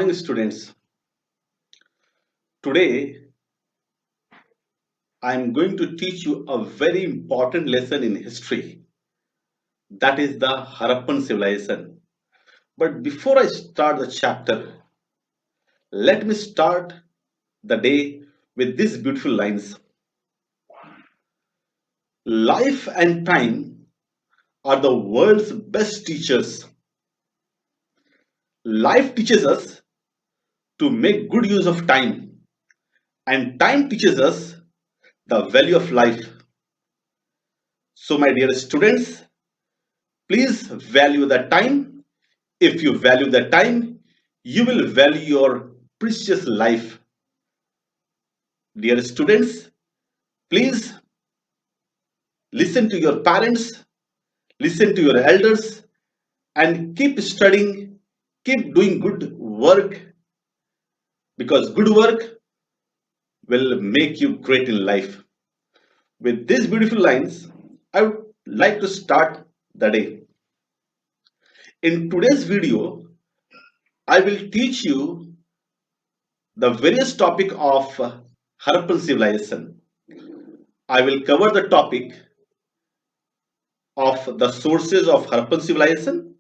morning, students. Today, I am going to teach you a very important lesson in history. That is the Harappan civilization. But before I start the chapter, let me start the day with these beautiful lines. Life and time are the world's best teachers. Life teaches us to make good use of time, and time teaches us the value of life. So, my dear students, please value the time. If you value the time, you will value your precious life. Dear students, please listen to your parents, listen to your elders, and keep studying, keep doing good work because good work will make you great in life. With these beautiful lines, I would like to start the day. In today's video, I will teach you the various topic of Harappan civilization. I will cover the topic of the sources of Harappan civilization.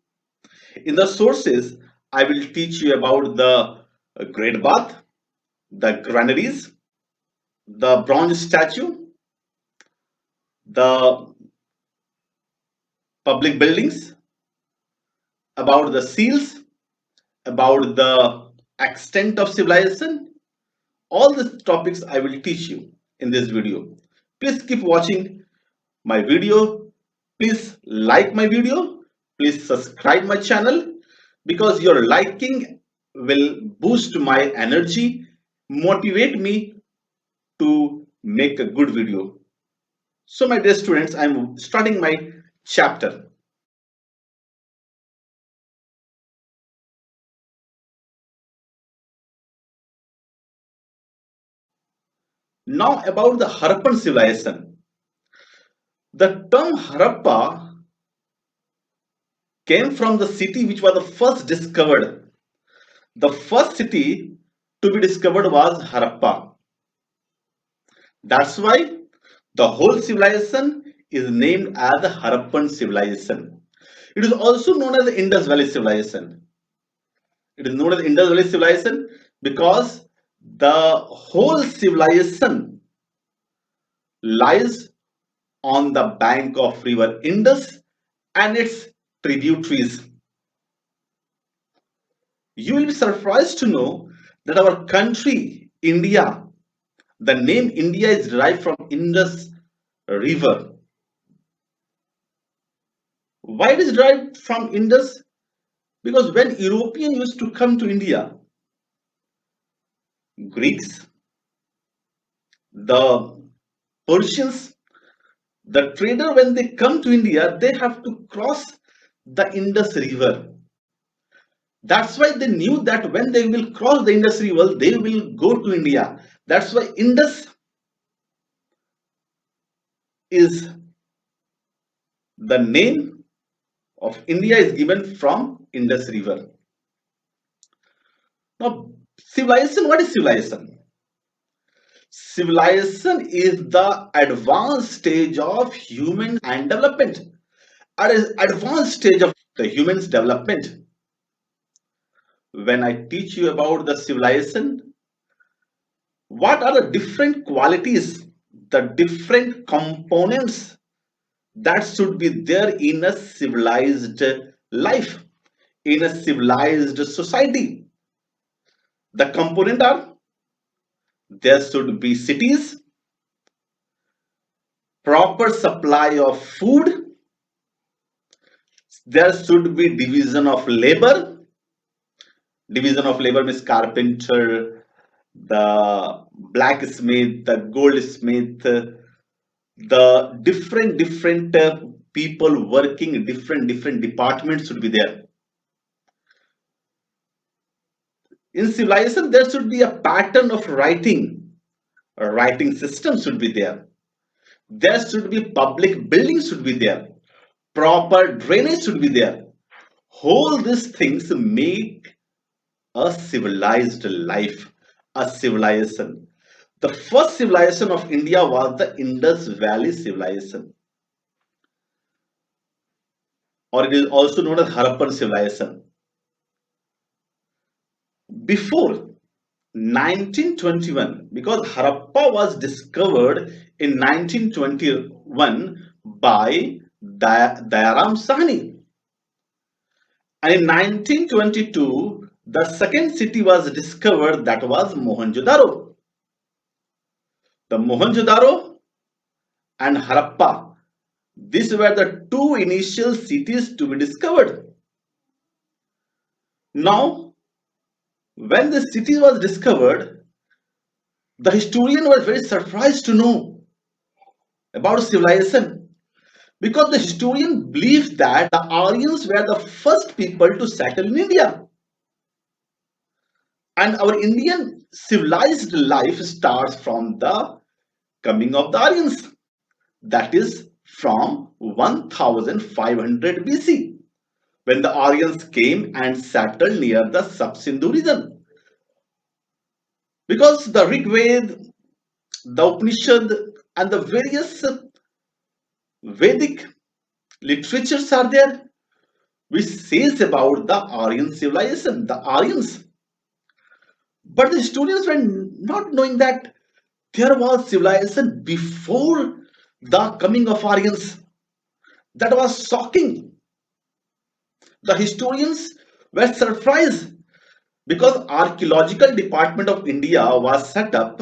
In the sources, I will teach you about the Great Bath, the granaries, the bronze statue, the public buildings, about the seals, about the extent of civilization. All these topics I will teach you in this video. Please keep watching my video. Please like my video. Please subscribe my channel because your liking will boost my energy, motivate me to make a good video. So my dear students, I'm starting my chapter. Now about the Harappan civilization. The term Harappa came from the city which was the first discovered. The first city to be discovered was Harappa. That's why the whole civilization is named as the Harappan civilization. It is also known as the Indus Valley civilization. It is known as Indus Valley civilization because the whole civilization lies on the bank of river Indus and its tributaries. You will be surprised to know that our country, India, the name India is derived from Indus River. Why it is derived from Indus? Because when Europeans used to come to India, Greeks, the Persians, the trader, when they come to India, they have to cross the Indus River. That's why they knew that when they will cross the Indus River, they will go to India. That's why Indus is the name of India is given from Indus River. Now, civilization, what is civilization? Civilization is the advanced stage of human and development. At an advanced stage of the human's development. When I teach you about the civilization, what are the different qualities, the different components that should be there in a civilized life, in a civilized society? The component are there should be cities, proper supply of food, there should be division of labor. Division of labor means carpenter, the blacksmith, the goldsmith, the different people working in different departments should be there. In civilization, there should be a pattern of writing. A writing system should be there. There should be public buildings should be there. Proper drainage should be there. All these things make a civilized life, a civilization. The first civilization of India was the Indus Valley civilization, or it is also known as Harappan civilization. Before 1921, because Harappa was discovered in 1921 by Dayaram Sahni, and in 1922 the second city was discovered, that was Mohenjo-daro. The Mohenjo-daro and Harappa, these were the two initial cities to be discovered. Now, when the city was discovered, the historian was very surprised to know about civilization, because the historian believes that the Aryans were the first people to settle in India, and our Indian civilized life starts from the coming of the Aryans, that is from 1500 BC, when the Aryans came and settled near the Sub-Sindhu region. Because the Rig Veda, the Upanishad, and the various Vedic literatures are there, which says about the Aryan civilization, the Aryans. But the historians were not knowing that there was civilization before the coming of Aryans. That was shocking. The historians were surprised, because archaeological department of India was set up,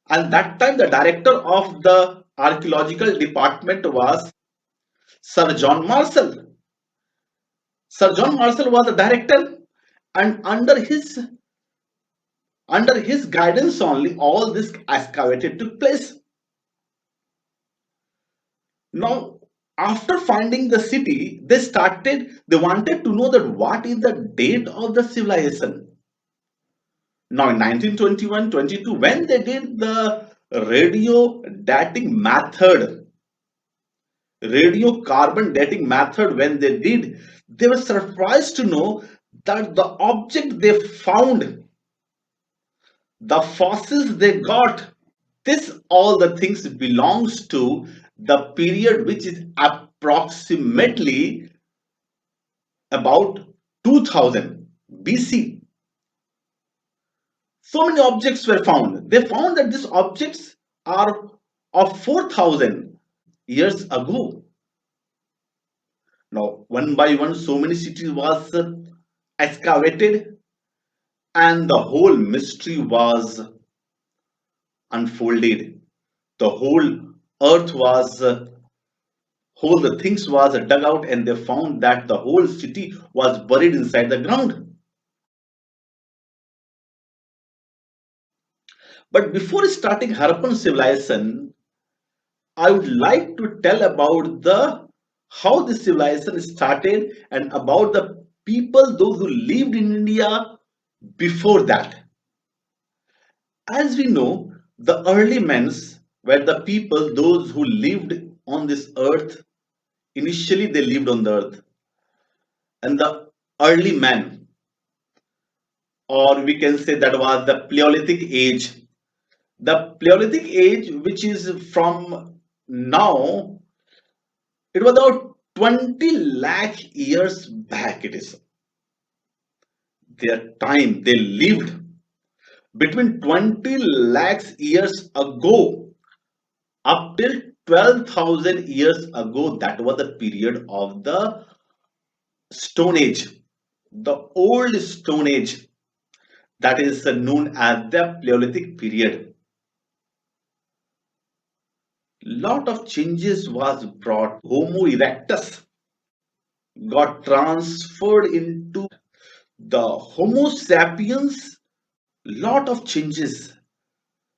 and that time the director of the archaeological department was Sir John Marshall. Sir John Marshall was the director, and under his guidance only all this excavated took place. Now, after finding the city, they wanted to know that what is the date of the civilization. Now, in 1921-22, when they did the radio dating method, radiocarbon dating method, when they did, they were surprised to know that the object they found, the fossils they got, this all the things belongs to the period which is approximately about 2000 BC. So many objects were found. They found that these objects are of 4000 years ago. Now, one by one, so many cities was excavated, and the whole mystery was unfolded. The whole earth was whole the things was dug out, and they found that the whole city was buried inside the ground. But before starting Harappan civilization, I would like to tell about the how the civilization started, and about the people those who lived in India before that. As we know, the early men's were the people those who lived on this earth. Initially, they lived on the earth, and the early man, or we can say that was the Paleolithic age. The Paleolithic age, which is from now, it was about 20 lakh years back. It is their time. They lived between 20 lakhs years ago up till 12,000 years ago. That was the period of the Stone Age, the old Stone Age, that is known as the Paleolithic period. Lot of changes was brought. Homo erectus got transferred into the Homo sapiens. Lot of changes.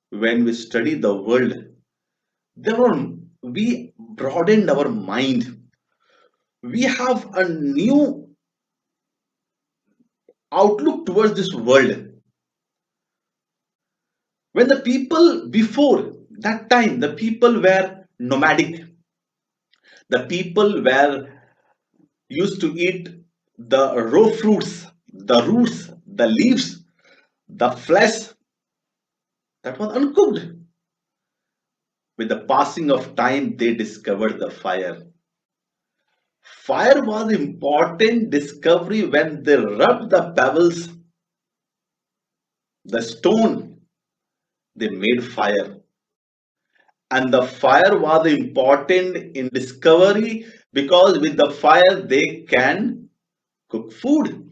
When we study the world, there were we broadened our mind. We have a new outlook towards this world. When the people before that time, the people were nomadic. The people were used to eat the raw fruits. the roots, the leaves, the flesh that was uncooked. With the passing of time, they discovered the fire. Fire was important discovery when they rubbed the pebbles, the stone, they made fire. And the fire was important in discovery because with the fire they can cook food.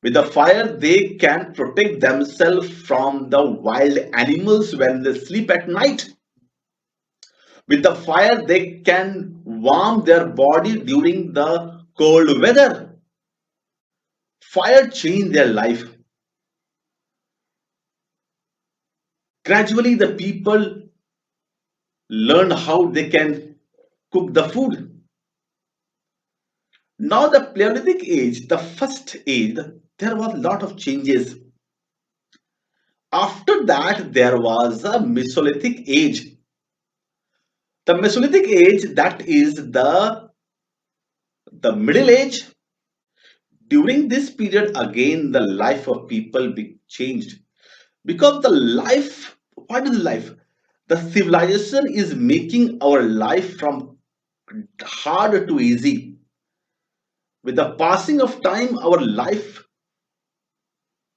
With the fire they can protect themselves from the wild animals when they sleep at night. With the fire they can warm their body during the cold weather. Fire changed their life. Gradually the people learn how they can cook the food. Now the Paleolithic age, the first age, there was a lot of changes. After that, there was a Mesolithic age. The Mesolithic age, that is the Middle Age. During this period, again, the life of people be changed because the life, what is life? The civilization is making our life from hard to easy. With the passing of time, our life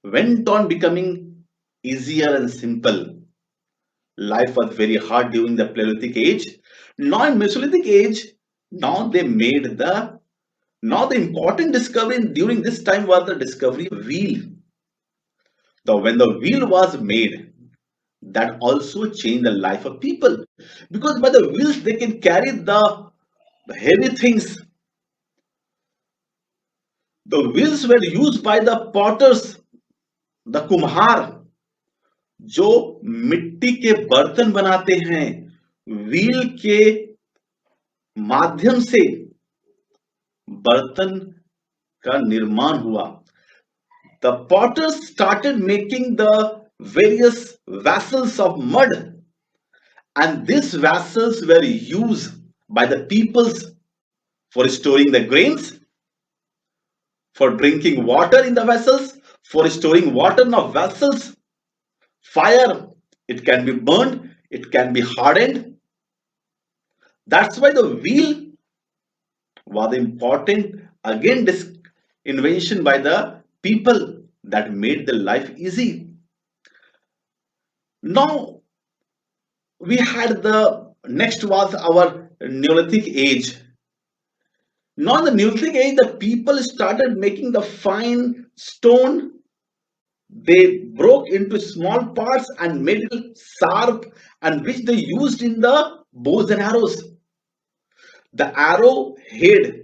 went on becoming easier and simple. Life was very hard during the Paleolithic age. Now in Mesolithic age, now they made the now the important discovery during this time was the discovery of wheel. The when the wheel was made, that also changed the life of people because by the wheels they can carry the heavy things. The wheels were used by the potters, the कुम्हार जो मिट्टी के बर्तन बनाते हैं wheel के माध्यम से बर्तन का निर्माण हुआ. The potters started making the various vessels of mud, and these vessels were used by the peoples for storing the grains, for drinking water in the vessels, for storing water in the vessels. Fire, it can be burned, it can be hardened. That's why the wheel was important again, this invention by the people that made the life easy. Now we had the next was our Neolithic age. Now in the Neolithic age the people started making the fine stone. They broke into small parts and made it sharp, and which they used in the bows and arrows. The arrow head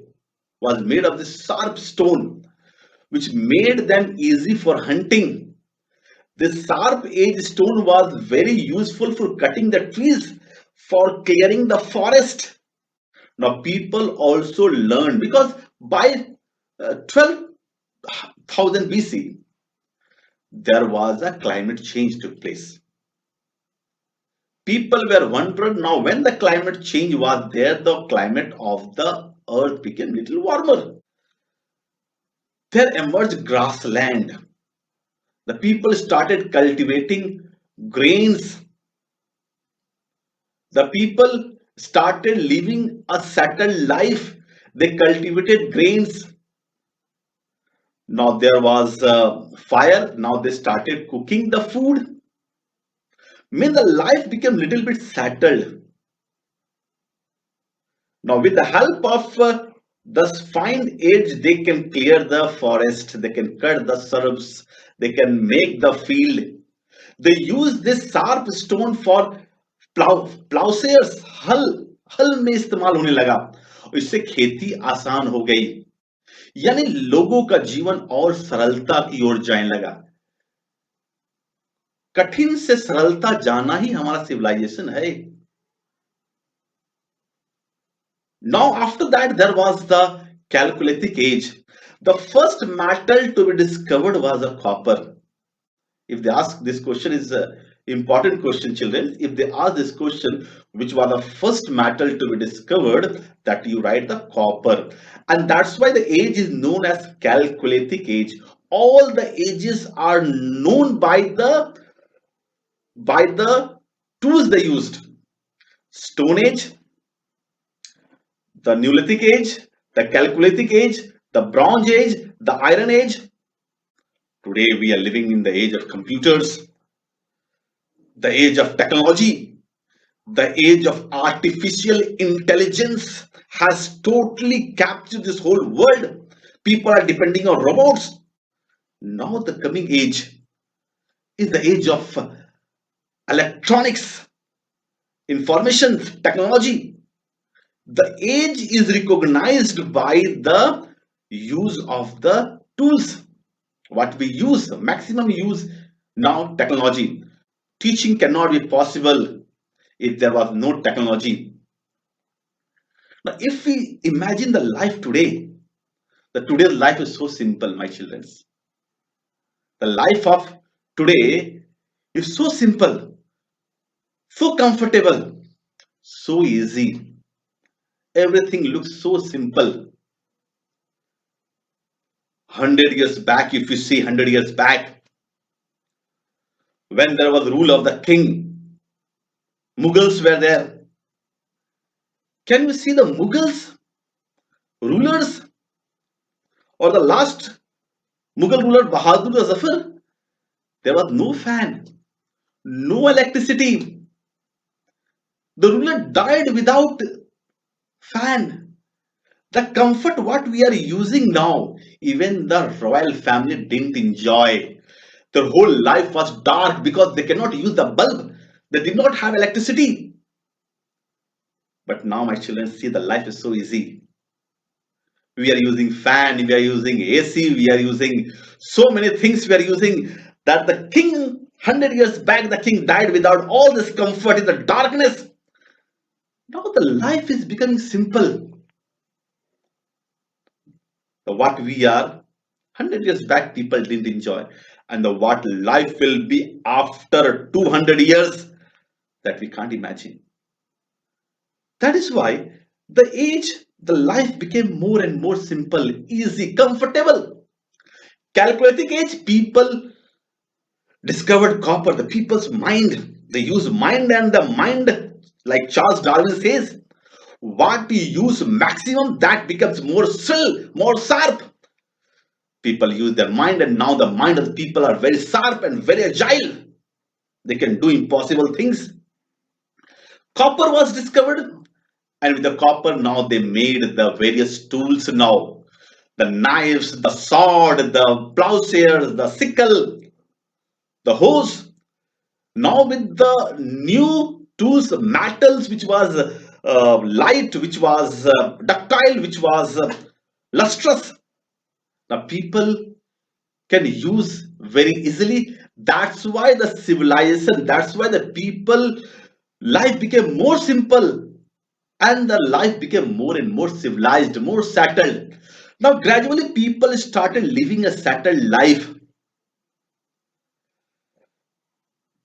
was made of this sharp stone, which made them easy for hunting. This sharp edged stone was very useful for cutting the trees, for clearing the forest. Now, people also learned because by 12,000 BC, there was a climate change took place. People were wondering now when the climate change was there, the climate of the earth became little warmer. There emerged grassland. The people started cultivating grains. The people started living a settled life. They cultivated grains. Now there was fire. Now they started cooking the food. Mean the life became little bit settled. Now with the help of the fine edge, they can clear the forest. They can cut the shrubs. They can make the field. They use this sharp stone for plowshares. हल में इस्तेमाल होने लगा. इससे खेती आसान हो गई. यानी लोगों का जीवन और सरलता की ओर जाने लगा. कठिन से सरलता जाना ही हमारा सिविलाइजेशन है. Now after that there was the Chalcolithic age. The first metal to be discovered was a copper. If they ask this question is Important question, children. If they ask this question, which was the first metal to be discovered, that you write the copper. And that's why the age is known as chalcolithic age. All the ages are known by the tools they used. Stone Age, the Neolithic Age, the Chalcolithic Age, the Bronze Age, the Iron Age. Today we are living in the age of computers, the age of technology, the age of artificial intelligence has totally captured this whole world. People are depending on robots. Now the coming age is the age of electronics, information technology. The age is recognized by the use of the tools. What we use, maximum use now technology. Teaching cannot be possible if there was no technology. Now, if we imagine the life today, the today's life is so simple, my children. The life of today is so simple, so comfortable, so easy. Everything looks so simple. 100 years back, if you see 100 years back, when there was rule of the king, Mughals were there. Can you see the Mughals rulers or the last Mughal ruler Bahadur Zafar? There was no fan, no electricity. The ruler died without fan. The comfort what we are using now, even the royal family didn't enjoy. Their whole life was dark because they cannot use the bulb. They did not have electricity. But now my children see the life is so easy. We are using fan, we are using AC, we are using so many things we are using that the king 100 years back, the king died without all this comfort in the darkness. Now the life is becoming simple. What we are 100 years back, people didn't enjoy. And the what life will be after 200 years, that we can't imagine. That is why the life became more and more simple, easy, comfortable. Calculating age, people discovered copper, the people's mind. They use mind, and the mind, like Charles Darwin says, what we use maximum, that becomes more still, more sharp. People use their mind, and now the mind of the people are very sharp and very agile. They can do impossible things. Copper was discovered, and with the copper now they made the various tools now. The knives, the sword, the plowshares, the sickle, the hose. Now with the new tools, metals which was light, which was ductile, which was lustrous. Now people can use very easily. That's why the civilization, that's why the people life became more simple, and the life became more and more civilized, more settled. Now gradually people started living a settled life.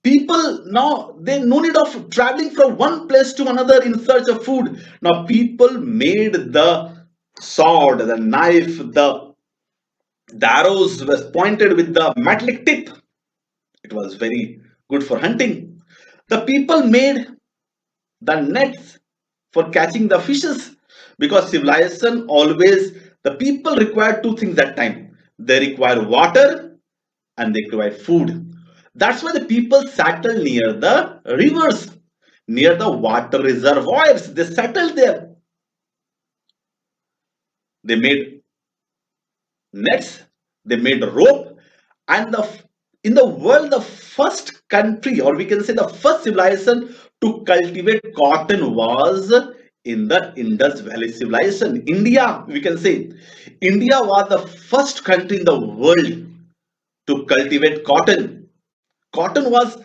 People now, they no need of traveling from one place to another in search of food. Now people made the sword, the knife, the arrows was pointed with the metallic tip. It was very good for hunting. The people made the nets for catching the fishes, because civilization always, the people require two things that time. They require water and they require food. That's why the people settle near the rivers, near the water reservoirs. They settled there. They made nets, they made rope, and in the world, the first country, or we can say the first civilization to cultivate cotton was in the Indus Valley civilization. India, we can say, India was the first country in the world to cultivate cotton. Cotton was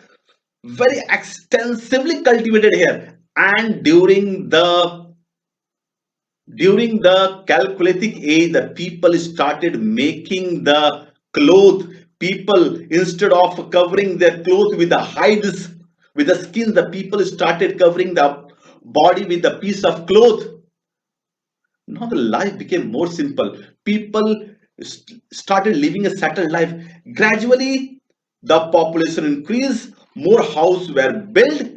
very extensively cultivated here, and during the Chalcolithic age, the people started making the cloth People, instead of covering their clothes with the hides, with the skin, the people started covering the body with a piece of cloth. Now the life became more simple. People started living a settled life. Gradually, the population increased, more houses were built,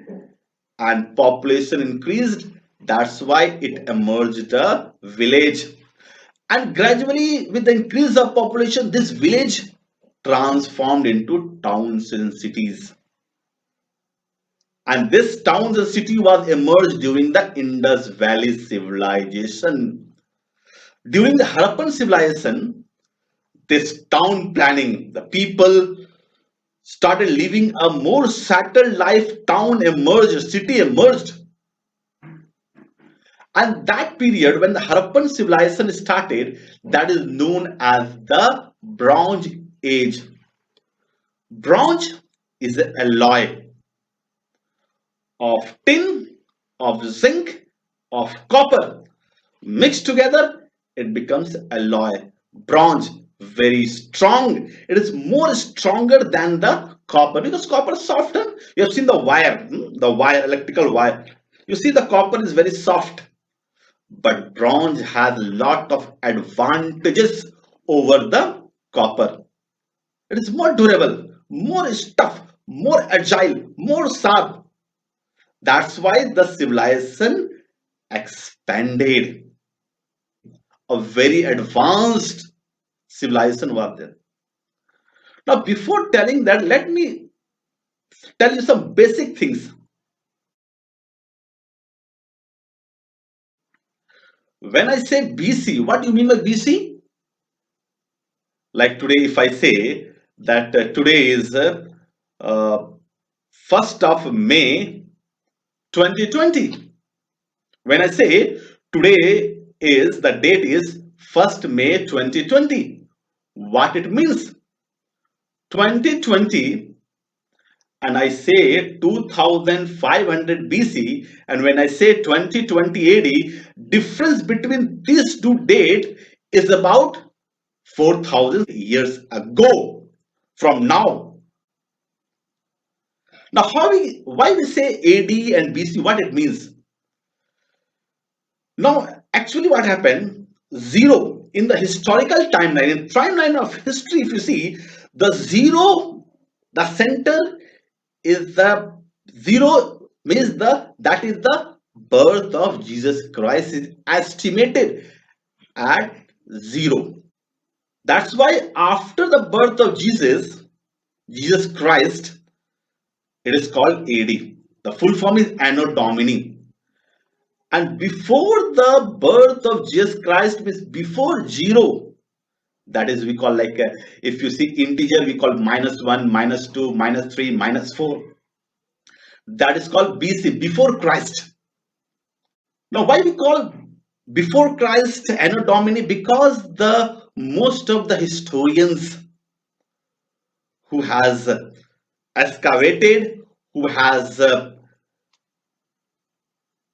and population increased. That's why it emerged a village. And gradually, with the increase of population, this village transformed into towns and cities. And this towns and city was emerged during the Indus Valley civilization. During the Harappan civilization, this town planning, the people started living a more settled life. Town emerged, city emerged. And that period when the Harappan civilization started, that is known as the Bronze Age. Bronze is an alloy of tin, of zinc, of copper. Mixed together, it becomes alloy. Bronze, very strong. It is more stronger than the copper because copper is softer. You have seen the wire, the wire, electrical wire. You see the copper is very soft, but bronze has a lot of advantages over the copper. It is more durable, more tough, more agile, more sharp. That's why the civilization expanded. A very advanced civilization was there. Now, before telling that, let me tell you some basic things. When I say BC, what do you mean by BC? Like today, if I say that today is uh, 1st of May 2020. When I say today is the date is 1st May 2020, what it means? 2020, and I say 2500 BC, and when I say 2020 AD, difference between these two dates is about 4000 years ago from now. Now, why we say AD and BC, what it means? Now, actually what happened, zero in the historical timeline, in timeline of history, if you see, the zero, the center is the zero means that is the birth of Jesus Christ is estimated at zero. That's why after the birth of Jesus Christ, it is called AD. The full form is Anno Domini. And before the birth of Jesus Christ means before zero, that is we call like if you see integer we call -1, -2, -3, -4. That is called BC, before Christ. Now why we call before Christ Anno Domini? Because the most of the historians who has excavated, who has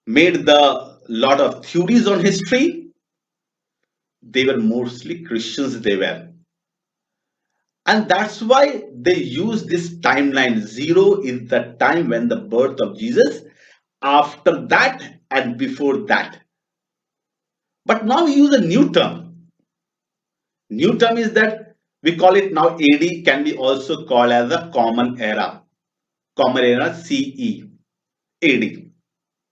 made the lot of theories on history, they were mostly Christians, they were. And that's why they use this timeline. Zero is the time when the birth of Jesus, after that and before that. But now we use a new term. New term is that we call it now AD, can be also called as a common era. Common era CE. AD.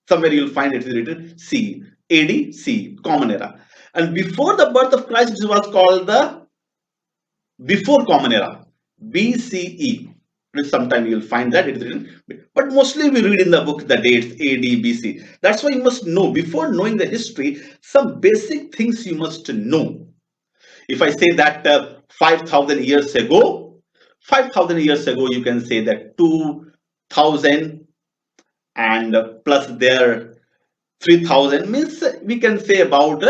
Somewhere you'll find it is written CE. AD, CE, common era. And before the birth of Christ, it was called the before common era, BCE. Sometime you'll find that it is written, but mostly we read in the book the dates AD, BC. That's why you must know, before knowing the history, some basic things you must know. If I say that 5000 years ago, 5000 years ago, you can say that 2000 and plus their 3000 means we can say about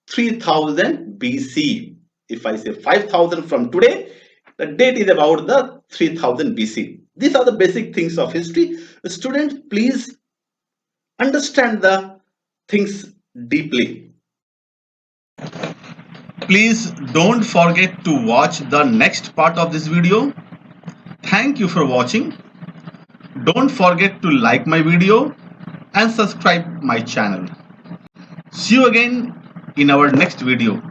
3000 BC. If I say 5000 from today, the date is about the 3000 BC. These are the basic things of history. Students, please understand the things deeply. Please don't forget to watch the next part of this video. Thank you for watching. Don't forget to like my video and subscribe my channel. See you again in our next video.